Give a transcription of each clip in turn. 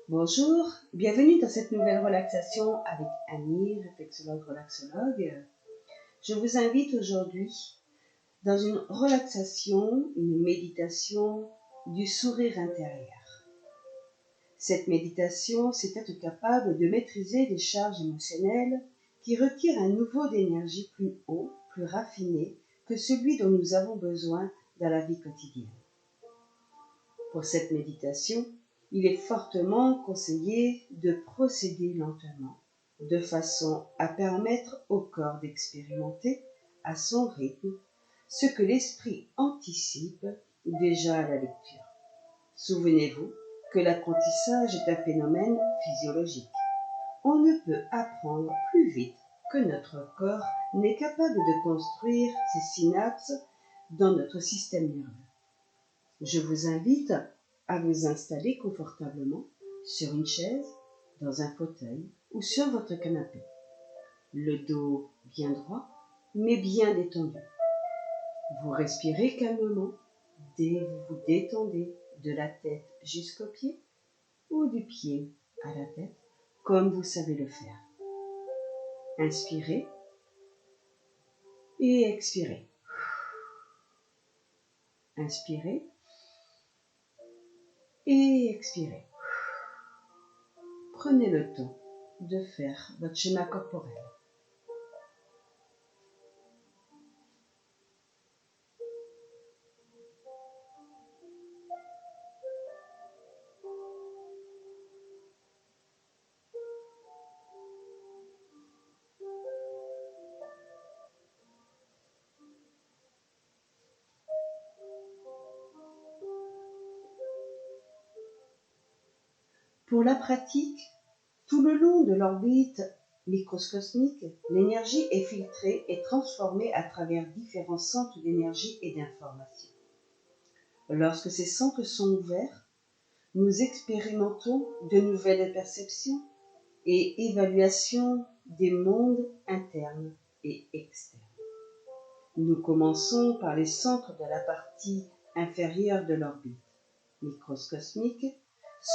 Bonjour, bienvenue dans cette nouvelle relaxation avec Annie, réflexologue relaxologue. Je vous invite aujourd'hui dans une relaxation, une méditation du sourire intérieur. Cette méditation, c'est être capable de maîtriser des charges émotionnelles qui requièrent un niveau d'énergie plus haut, plus raffiné que celui dont nous avons besoin dans la vie quotidienne. Pour cette méditation, il est fortement conseillé de procéder lentement, de façon à permettre au corps d'expérimenter à son rythme ce que l'esprit anticipe déjà à la lecture. Souvenez-vous que l'apprentissage est un phénomène physiologique. On ne peut apprendre plus vite que notre corps n'est capable de construire ses synapses dans notre système nerveux. Je vous invite à vous installer confortablement sur une chaise, dans un fauteuil ou sur votre canapé. Le dos bien droit, mais bien détendu. Vous respirez calmement dès que vous vous détendez de la tête jusqu'aux pieds ou du pied à la tête, comme vous savez le faire. Inspirez et expirez. Inspirez et expirez. Prenez le temps de faire votre schéma corporel. Pour la pratique, tout le long de l'orbite microcosmique, l'énergie est filtrée et transformée à travers différents centres d'énergie et d'information. Lorsque ces centres sont ouverts, nous expérimentons de nouvelles perceptions et évaluations des mondes internes et externes. Nous commençons par les centres de la partie inférieure de l'orbite microcosmique,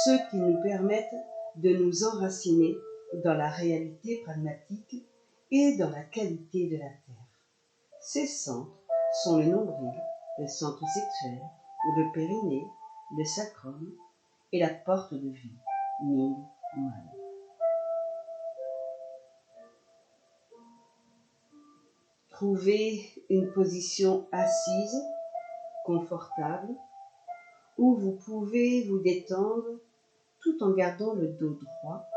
ceux qui nous permettent de nous enraciner dans la réalité pragmatique et dans la qualité de la Terre. Ces centres sont le nombril, le centre sexuel, le périnée, le sacrum et la porte de vie, Ming-Man. Trouvez une position assise, confortable, où vous pouvez vous détendre tout en gardant le dos droit,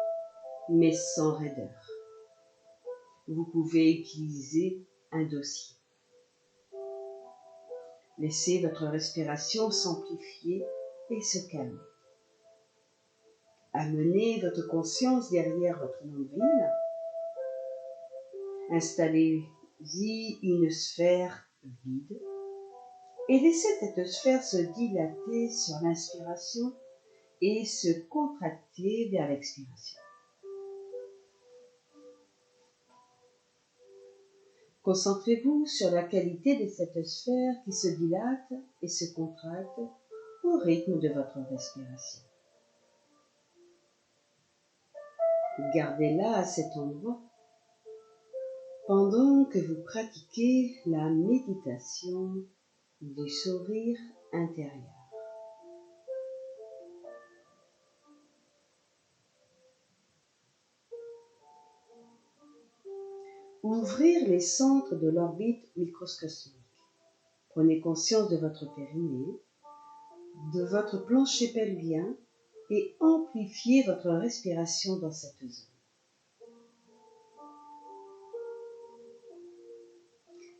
mais sans raideur. Vous pouvez utiliser un dossier. Laissez votre respiration s'amplifier et se calmer. Amenez votre conscience derrière votre nombril. Installez-y une sphère vide et laissez cette sphère se dilater sur l'inspiration et se contracter vers l'expiration. Concentrez-vous sur la qualité de cette sphère qui se dilate et se contracte au rythme de votre respiration. Gardez-la à cet endroit pendant que vous pratiquez la méditation du sourire intérieur. Ouvrir les centres de l'orbite microcosmique. Prenez conscience de votre périnée, de votre plancher pelvien et amplifiez votre respiration dans cette zone.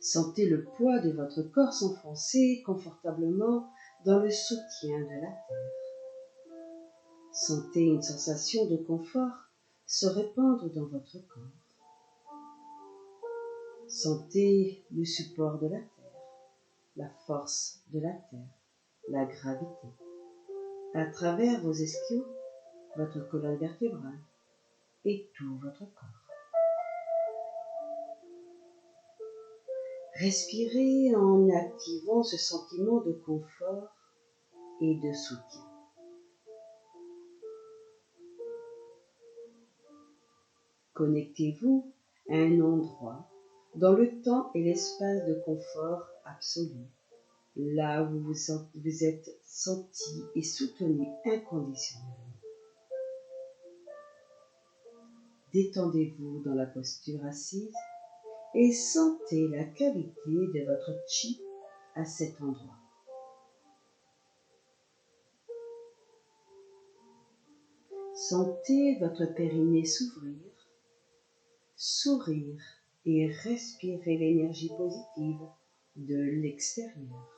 Sentez le poids de votre corps s'enfoncer confortablement dans le soutien de la terre. Sentez une sensation de confort se répandre dans votre corps. Sentez le support de la terre, la force de la terre, la gravité, à travers vos ischios, votre colonne vertébrale et tout votre corps. Respirez en activant ce sentiment de confort et de soutien. Connectez-vous à un endroit dans le temps et l'espace de confort absolu, là où vous êtes senti et soutenu inconditionnellement. Détendez-vous dans la posture assise et sentez la qualité de votre chi à cet endroit. Sentez votre périnée s'ouvrir, sourire et respirez l'énergie positive de l'extérieur.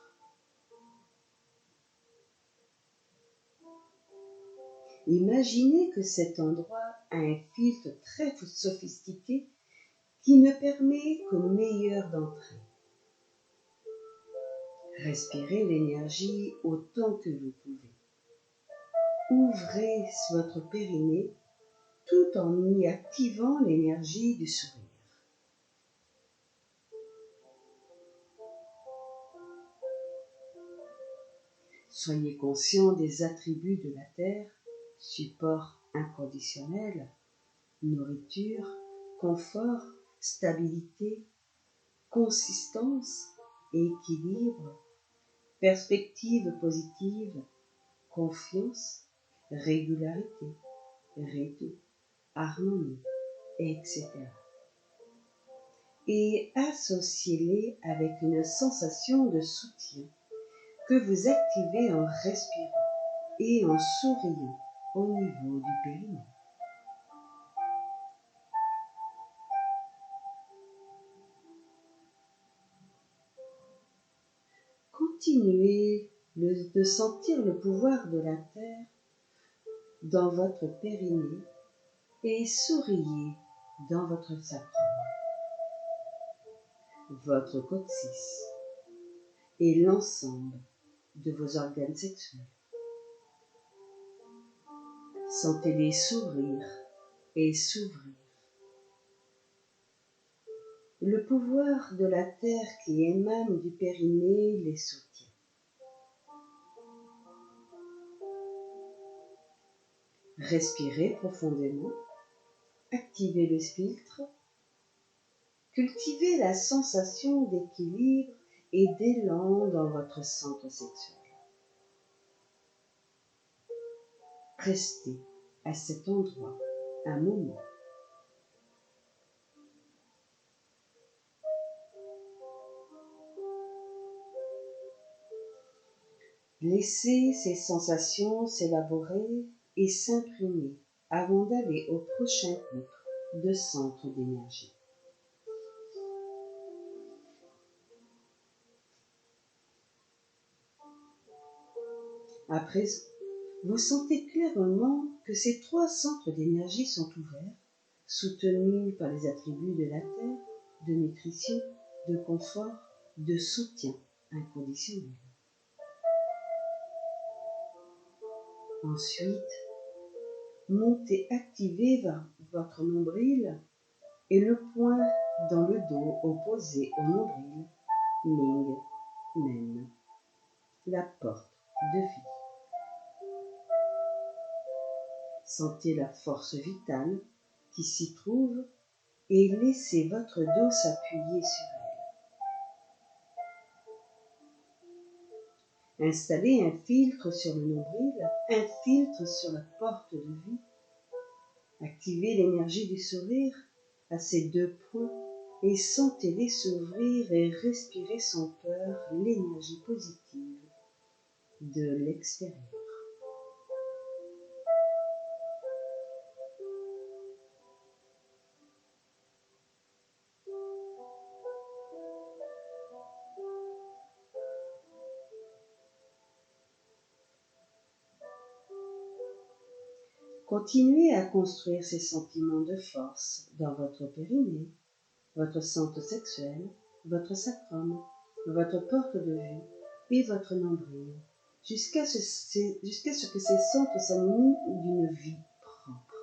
Imaginez que cet endroit a un filtre très sophistiqué qui ne permet qu'au meilleur d'entrer. Respirez l'énergie autant que vous pouvez. Ouvrez votre périnée tout en y activant l'énergie du sourire. Soyez conscient des attributs de la Terre, support inconditionnel, nourriture, confort, stabilité, consistance, équilibre, perspective positive, confiance, régularité, rythme, harmonie, etc. Et associez-les avec une sensation de soutien que vous activez en respirant et en souriant au niveau du périnée. Continuez de sentir le pouvoir de la Terre dans votre périnée et souriez dans votre sacrum, votre coccyx et l'ensemble de vos organes sexuels. Sentez-les sourire et s'ouvrir. Le pouvoir de la Terre qui émane du périnée les soutient. Respirez profondément, activez le filtre, cultivez la sensation d'équilibre et d'élan dans votre centre sexuel. Restez à cet endroit un moment. Laissez ces sensations s'élaborer et s'imprimer avant d'aller au prochain groupe de centres d'énergie. À présent, vous sentez clairement que ces 3 centres d'énergie sont ouverts, soutenus par les attributs de la Terre, de nutrition, de confort, de soutien inconditionnel. Ensuite, montez activez votre nombril et le point dans le dos opposé au nombril, Ming Men, la porte de vie. Sentez la force vitale qui s'y trouve et laissez votre dos s'appuyer sur elle. Installez un filtre sur le nombril, un filtre sur la porte de vie. Activez l'énergie du sourire à ces 2 points et sentez-les s'ouvrir et respirer sans peur l'énergie positive de l'extérieur. Continuez à construire ces sentiments de force dans votre périnée, votre centre sexuel, votre sacrum, votre porte de vue et votre nombril, jusqu'à ce que ces centres s'animent d'une vie propre.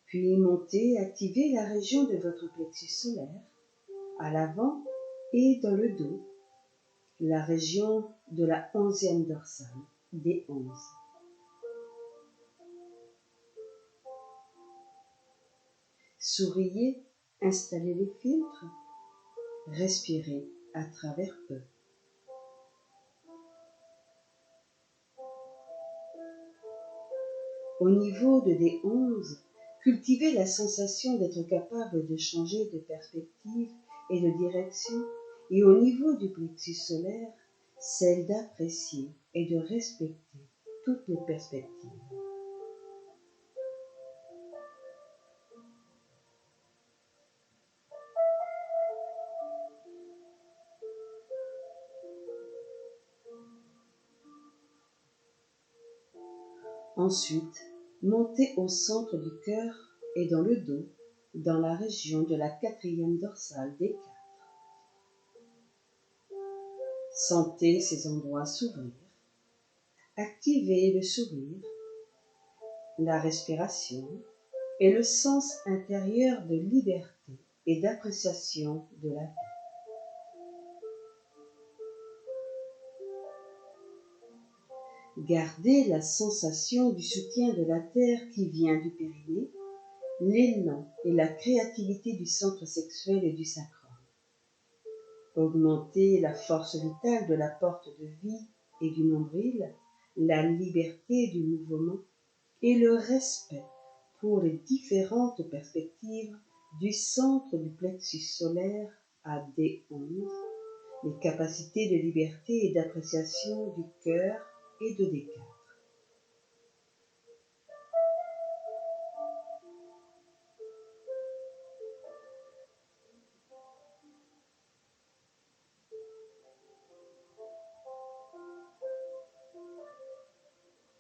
Puis montez, activez la région de votre plexus solaire, à l'avant et dans le dos, la région de la 11e dorsale, D11. Souriez, installez les filtres, respirez à travers eux. Au niveau de D11, cultivez la sensation d'être capable de changer de perspective et de direction, et au niveau du plexus solaire, celle d'apprécier et de respecter toutes les perspectives. Ensuite, montez au centre du cœur et dans le dos, dans la région de la 4e dorsale D4. Sentez ces endroits s'ouvrir. Activez le sourire, la respiration et le sens intérieur de liberté et d'appréciation de la vie. Gardez la sensation du soutien de la terre qui vient du périnée, l'élan et la créativité du centre sexuel et du sacrum. Augmentez la force vitale de la porte de vie et du nombril, la liberté du mouvement et le respect pour les différentes perspectives du centre du plexus solaire à D11, les capacités de liberté et d'appréciation du cœur et de D4.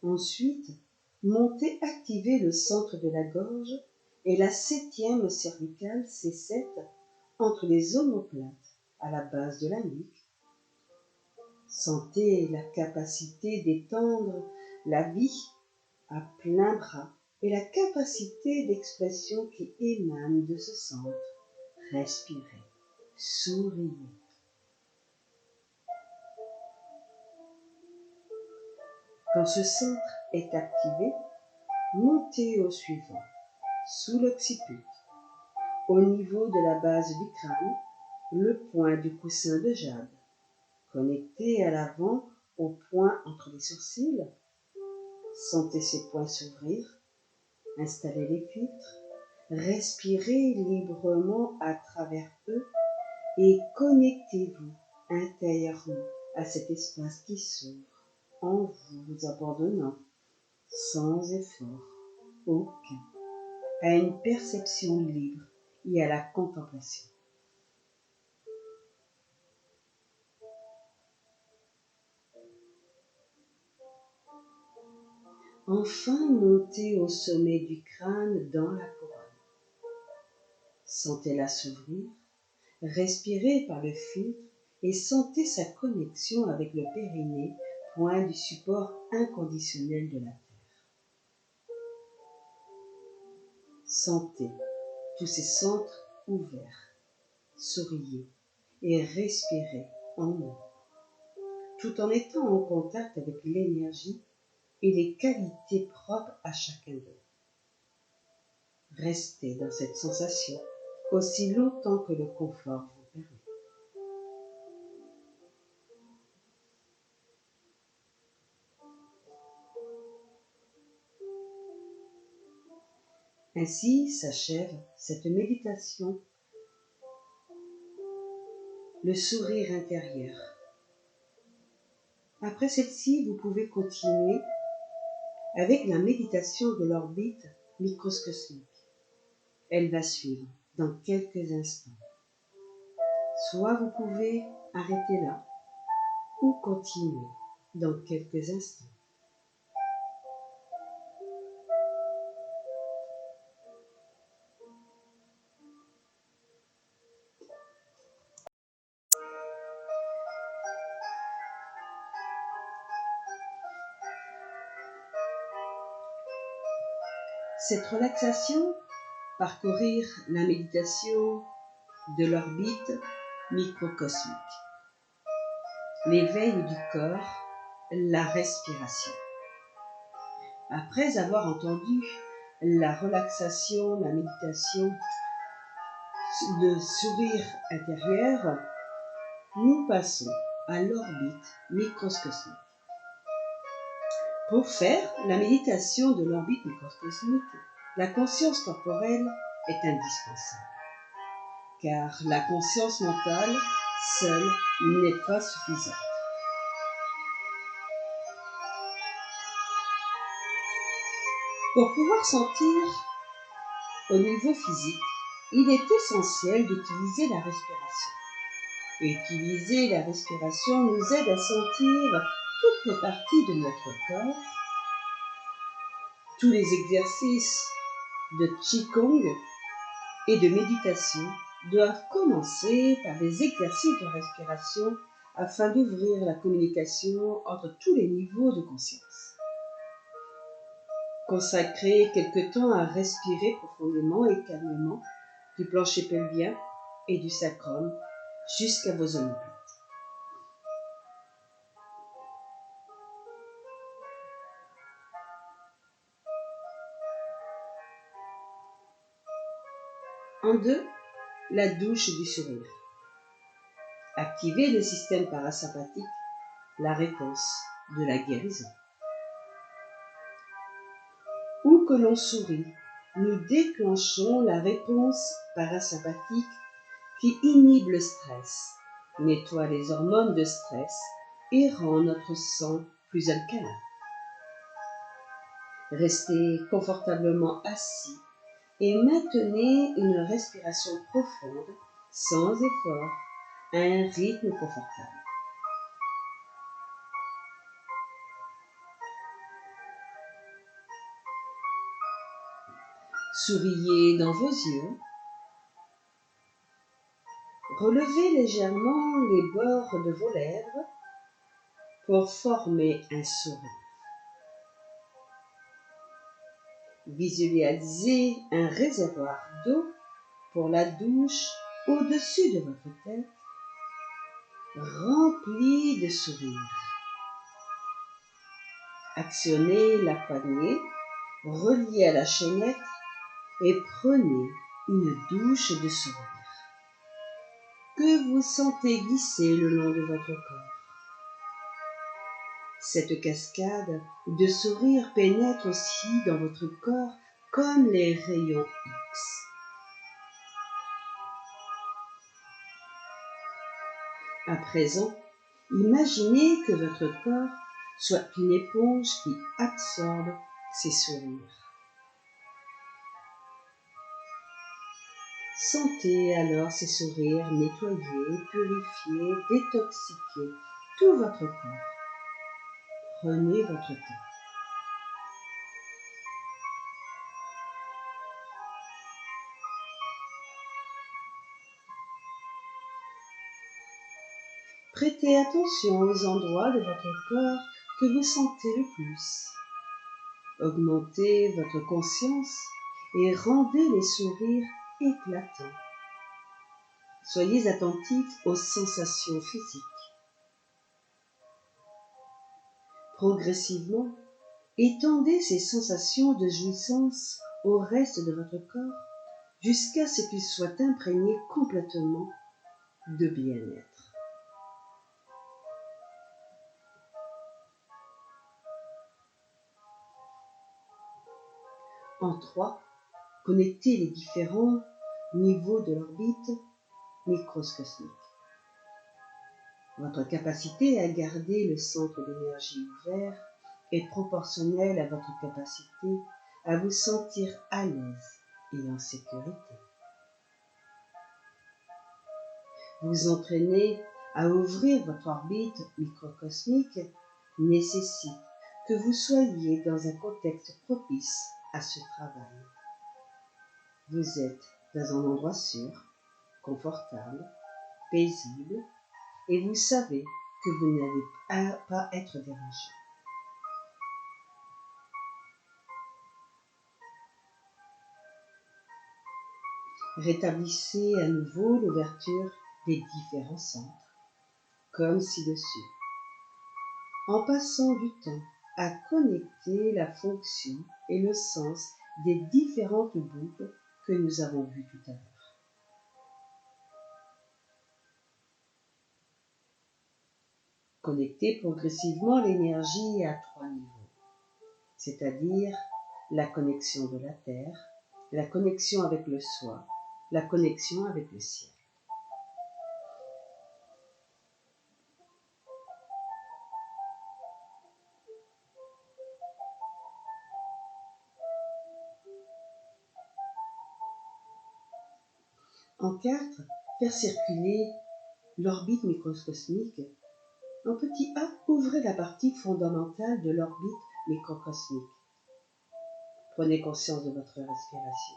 Ensuite, montez activer le centre de la gorge et la 7e cervicale C7 entre les omoplates à la base de la nuque. Sentez la capacité d'étendre la vie à plein bras et la capacité d'expression qui émane de ce centre. Respirez, souriez. Quand ce centre est activé, montez au suivant, sous l'occiput, au niveau de la base du crâne, le point du coussin de jade, connecté à l'avant au point entre les sourcils. Sentez ces points s'ouvrir, installez les filtres, respirez librement à travers eux et connectez-vous intérieurement à cet espace qui s'ouvre en vous abandonnant sans effort aucun à une perception libre et à la contemplation. Enfin, montez au sommet du crâne dans la couronne. Sentez-la s'ouvrir, respirez par le filtre et sentez sa connexion avec le périnée, point du support inconditionnel de la Terre. Sentez tous ces centres ouverts, souriez et respirez en eux, tout en étant en contact avec l'énergie et les qualités propres à chacun d'eux. Restez dans cette sensation aussi longtemps que le confort vous permet. Ainsi s'achève cette méditation, le sourire intérieur. Après celle-ci, vous pouvez continuer avec la méditation de l'orbite microcosmique. Elle va suivre dans quelques instants. Soit vous pouvez arrêter là ou continuer dans quelques instants. Cette relaxation, parcourir la méditation de l'orbite microcosmique. L'éveil du corps, la respiration. Après avoir entendu la relaxation, la méditation, le sourire intérieur, nous passons à l'orbite microcosmique. Pour faire la méditation de l'orbite microcosmique, la conscience corporelle est indispensable, car la conscience mentale seule n'est pas suffisante. Pour pouvoir sentir au niveau physique, il est essentiel d'utiliser la respiration. Utiliser la respiration nous aide à sentir toutes les parties de notre corps. Tous les exercices de Qigong et de méditation doivent commencer par des exercices de respiration afin d'ouvrir la communication entre tous les niveaux de conscience. Consacrez quelque temps à respirer profondément et calmement du plancher pelvien et du sacrum jusqu'à vos omoplates. En 2, la douche du sourire. Activez le système parasympathique, la réponse de la guérison. Où que l'on sourit, nous déclenchons la réponse parasympathique qui inhibe le stress, nettoie les hormones de stress et rend notre sang plus alcalin. Restez confortablement assis et maintenez une respiration profonde, sans effort, à un rythme confortable. Souriez dans vos yeux. Relevez légèrement les bords de vos lèvres pour former un sourire. Visualisez un réservoir d'eau pour la douche au-dessus de votre tête, rempli de sourires. Actionnez la poignée, reliée à la chaînette et prenez une douche de sourire que vous sentez glisser le long de votre corps. Cette cascade de sourire pénètre aussi dans votre corps comme les rayons X. À présent, imaginez que votre corps soit une éponge qui absorbe ces sourires. Sentez alors ces sourires nettoyer, purifier, détoxiquer tout votre corps. Prenez votre temps. Prêtez attention aux endroits de votre corps que vous sentez le plus. Augmentez votre conscience et rendez les sourires éclatants. Soyez attentifs aux sensations physiques. Progressivement, étendez ces sensations de jouissance au reste de votre corps jusqu'à ce qu'il soit imprégné complètement de bien-être. En 3, connectez les différents niveaux de l'orbite microcosmique. Votre capacité à garder le centre d'énergie ouvert est proportionnelle à votre capacité à vous sentir à l'aise et en sécurité. Vous entraîner à ouvrir votre orbite microcosmique nécessite que vous soyez dans un contexte propice à ce travail. Vous êtes dans un endroit sûr, confortable, paisible, et vous savez que vous n'allez pas être dérangé. Rétablissez à nouveau l'ouverture des différents centres, comme ci-dessus, en passant du temps à connecter la fonction et le sens des différentes boucles que nous avons vues tout à l'heure. Connectez progressivement l'énergie à 3 niveaux, c'est-à-dire la connexion de la Terre, la connexion avec le Soi, la connexion avec le ciel. En 4, faire circuler l'orbite microcosmique. En petit a, ouvrez la partie fondamentale de l'orbite microcosmique. Prenez conscience de votre respiration.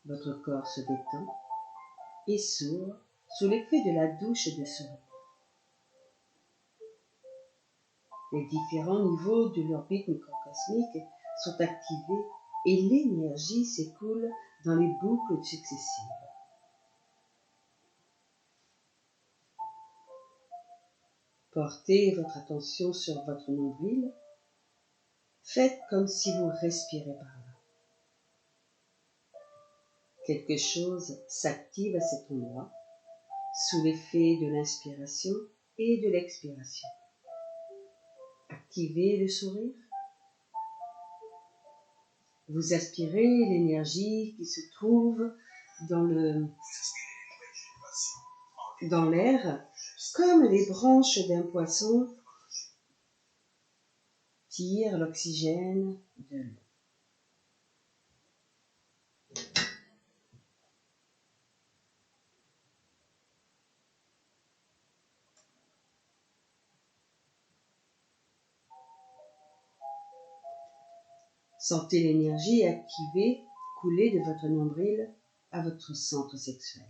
Votre corps se détend et s'ouvre sous l'effet de la douche de sourire. Les différents niveaux de l'orbite microcosmique sont activés et l'énergie s'écoule dans les boucles successives. Portez votre attention sur votre nombril. Faites comme si vous respirez par là. Quelque chose s'active à cet endroit, sous l'effet de l'inspiration et de l'expiration. Activez le sourire. Vous aspirez l'énergie qui se trouve dans l'air, comme les branches d'un poisson tirent l'oxygène de l'eau. Sentez l'énergie activée couler de votre nombril à votre centre sexuel.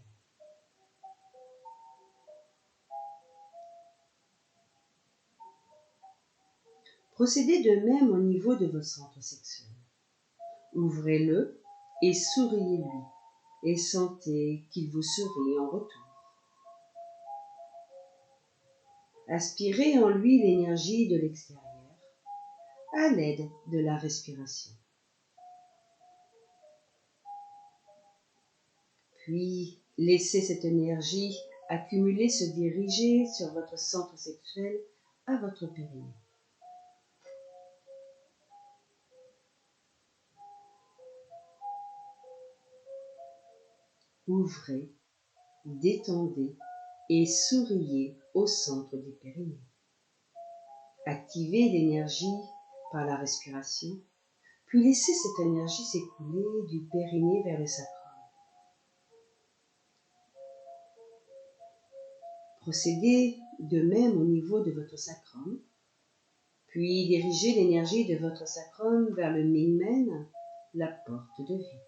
Procédez de même au niveau de votre centre sexuel. Ouvrez-le et souriez-lui, et sentez qu'il vous sourit en retour. Aspirez en lui l'énergie de l'extérieur à l'aide de la respiration. Puis, laissez cette énergie accumulée se diriger sur votre centre sexuel à votre périnée. Ouvrez, détendez et souriez au centre du périnée. Activez l'énergie par la respiration, puis laissez cette énergie s'écouler du périnée vers le sacrum. Procédez de même au niveau de votre sacrum, puis dirigez l'énergie de votre sacrum vers le Mingmen, la porte de vie.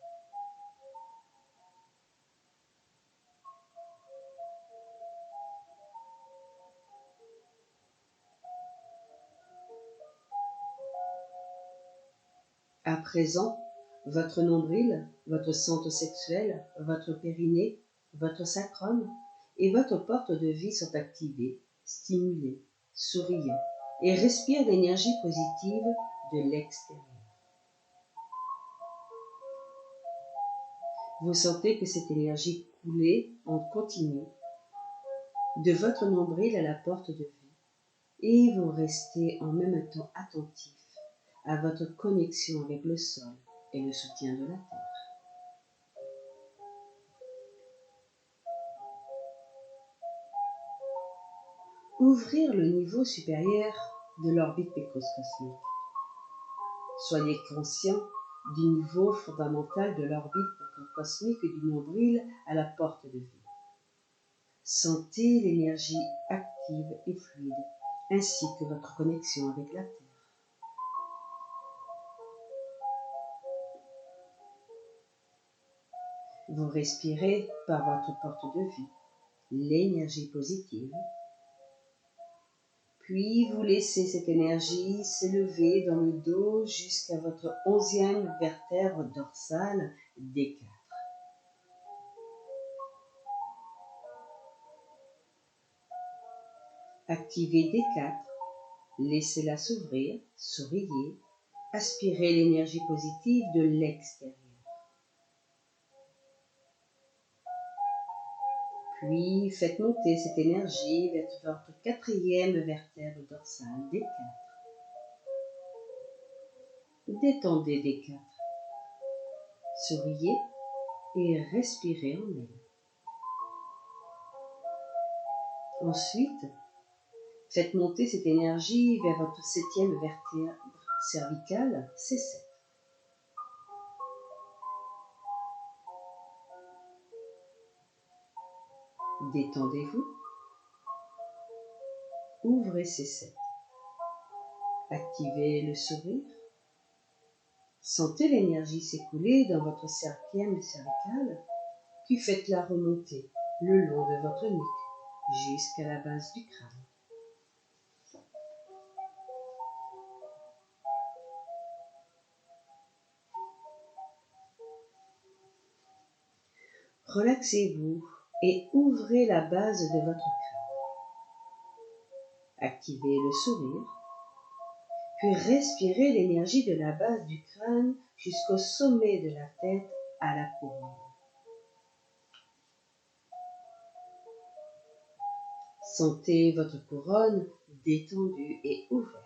À présent, votre nombril, votre centre sexuel, votre périnée, votre sacrum et votre porte de vie sont activés, stimulés, souriants et respirent l'énergie positive de l'extérieur. Vous sentez que cette énergie coule en continu de votre nombril à la porte de vie et vous restez en même temps attentif à votre connexion avec le sol et le soutien de la terre. Ouvrir le niveau supérieur de l'orbite microcosmique. Soyez conscient du niveau fondamental de l'orbite microcosmique du nombril à la porte de vie. Sentez l'énergie active et fluide, ainsi que votre connexion avec la Terre. Vous respirez par votre porte de vie l'énergie positive, puis vous laissez cette énergie s'élever dans le dos jusqu'à votre 11e vertèbre dorsale D4. Activez D4, laissez-la s'ouvrir, souriez, aspirez l'énergie positive de l'extérieur. Puis faites monter cette énergie vers votre quatrième vertèbre dorsale, D4. Détendez D4. Souriez et respirez en elle. Ensuite, faites monter cette énergie vers votre septième vertèbre cervicale, C7. Détendez-vous. Ouvrez C7. Activez le sourire. Sentez l'énergie s'écouler dans votre cinquième cervicale, puis faites-la remonter le long de votre nuque jusqu'à la base du crâne. Relaxez-vous et ouvrez la base de votre crâne. Activez le sourire, puis respirez l'énergie de la base du crâne jusqu'au sommet de la tête à la couronne. Sentez votre couronne détendue et ouverte.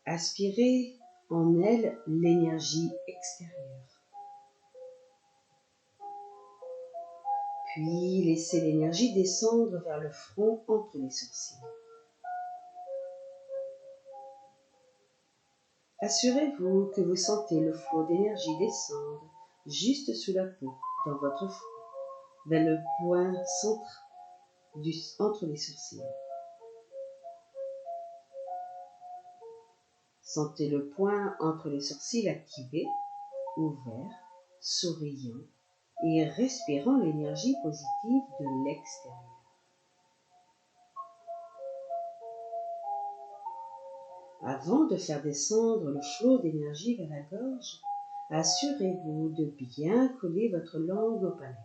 Aspirez en elle l'énergie extérieure. Puis laissez l'énergie descendre vers le front entre les sourcils. Assurez-vous que vous sentez le flot d'énergie descendre juste sous la peau, dans votre front, vers le point centre entre les sourcils. Sentez le point entre les sourcils activé, ouvert, souriant et respirant l'énergie positive de l'extérieur. Avant de faire descendre le flot d'énergie vers la gorge, assurez-vous de bien coller votre langue au palais.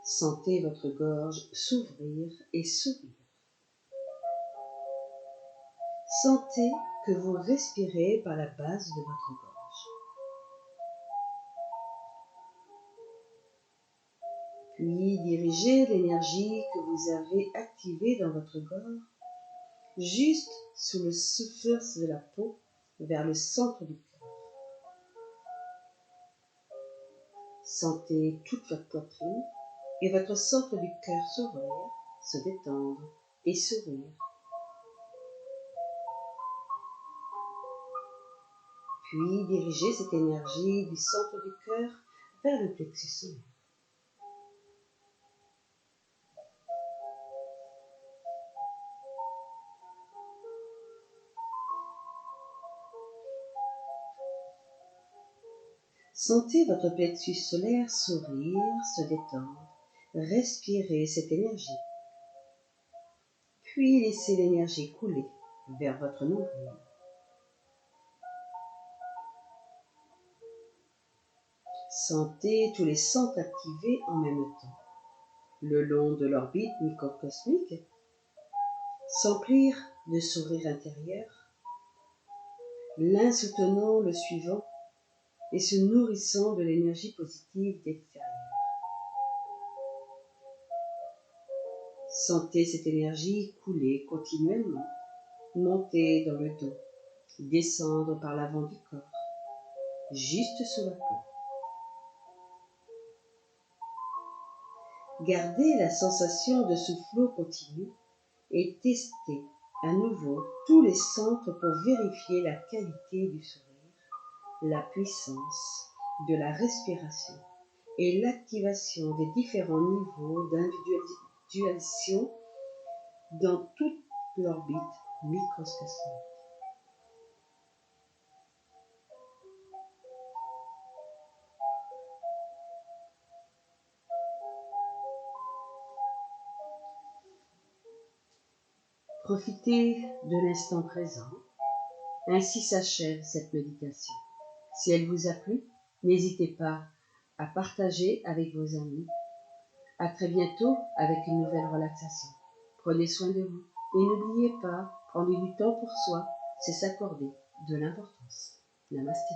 Sentez votre gorge s'ouvrir et sourire. Sentez que vous respirez par la base de votre gorge. Puis dirigez l'énergie que vous avez activée dans votre gorge juste sous le surface de la peau vers le centre du cœur. Sentez toute votre poitrine et votre centre du cœur s'ouvrir, se détendre et sourire. Puis dirigez cette énergie du centre du cœur vers le plexus solaire. Sentez votre plexus solaire sourire, se détendre, respirez cette énergie. Puis laissez l'énergie couler vers votre nombril. Sentez tous les centres activés en même temps, le long de l'orbite microcosmique, s'emplir de sourire intérieur, l'un soutenant le suivant et se nourrissant de l'énergie positive d'extérieur. Sentez cette énergie couler continuellement, monter dans le dos, descendre par l'avant du corps, juste sous la peau. Gardez la sensation de ce flot continu et testez à nouveau tous les centres pour vérifier la qualité du sourire, la puissance de la respiration et l'activation des différents niveaux d'individualisation dans toute l'orbite microcosmique. Profitez de l'instant présent. Ainsi s'achève cette méditation. Si elle vous a plu, n'hésitez pas à partager avec vos amis. À très bientôt avec une nouvelle relaxation. Prenez soin de vous et n'oubliez pas, prendre du temps pour soi, c'est s'accorder de l'importance. Namasté.